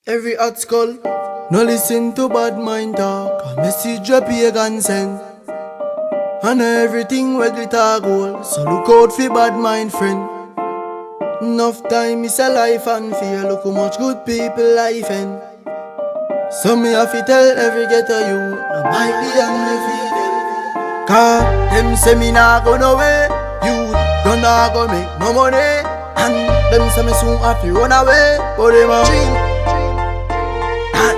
Every hot skull, no listen to bad mind talk. A message a pagan send. And everything where glitter gold. So look out for bad mind friend. Enough time is a life and fear. Look how much good people life end. So me have to tell every ghetto you, no bite the hand me feed. Cause them say me nah go nowhere. You gonna go make no money. And them say me soon have to run away. But them a dream.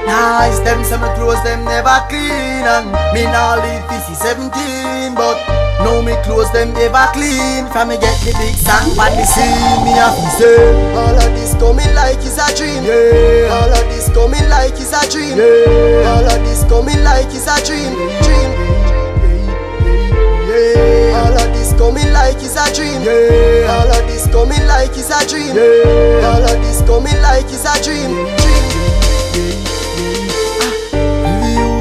Nice, them say me clothes them never clean. And me now live 17, but now me clothes them ever clean. From me get the big song on the scene, me have to say all of this coming like it's a dream. Yeah. All of this coming like it's a dream. Yeah. All of this coming like it's a dream. Dream. Yeah. All of this coming like it's a dream. Yeah. All of this coming like it's a dream. Yeah. All of this coming like it's a dream. Dream.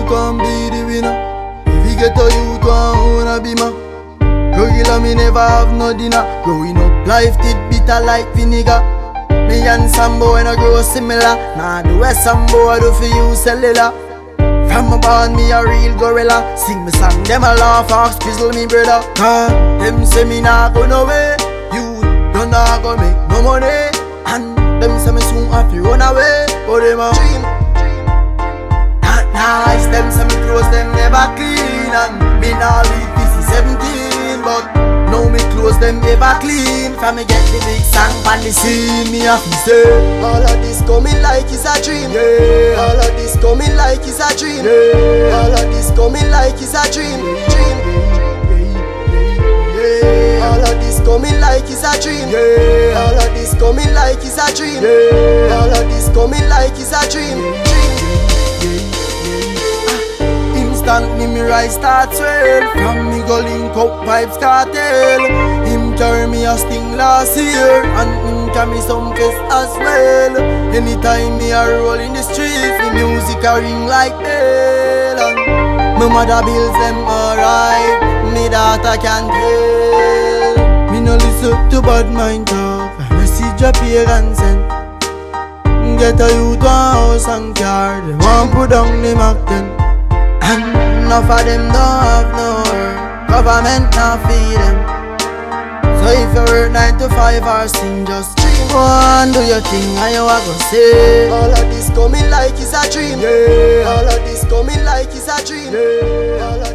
Can be the winner. If you get a youth wanna be ma. Regular me never have no dinner. Growing up life did bitter like vinegar. Me and some boy no grow similar. Nah the way some boy do for you cellular. From a born me a real gorilla. Sing me song them a laugh off pizzle me brother. Them say me nah go nowhere. You don't nah go make no money. And them say me soon have to run away. But them a dream. Nice, them say me clothes them never clean. And me now live 17, but now me clothes them ever clean. From me get the big song on the scene, me have to say all of this coming like it's a dream. Yeah. All of this coming like it's a dream. Yeah. All of this coming like it's a dream. Dream. Yeah. All of this coming like it's a dream. Yeah. All of this coming like it's a dream. Yeah. All of this coming like it's a dream. Instantly me rise start swell. From me go link up Vibes Cartel. Him carry me a sting last year. And him carry me some fest as well. Anytime me a roll in the streets, the music a ring like bell. And my mother bills them alright. Me daughter can tell. Me no listen to bad mind talk. I message a pagan send. Get a youth one house and car. They want put down the Mac 10. And enough of them don't have no work. Government not feed them. So if you work 9 to 5 or sing, just dream. Go and do your thing and you a go say all of this coming like it's a dream. Yeah. All of this coming like it's a dream. Yeah.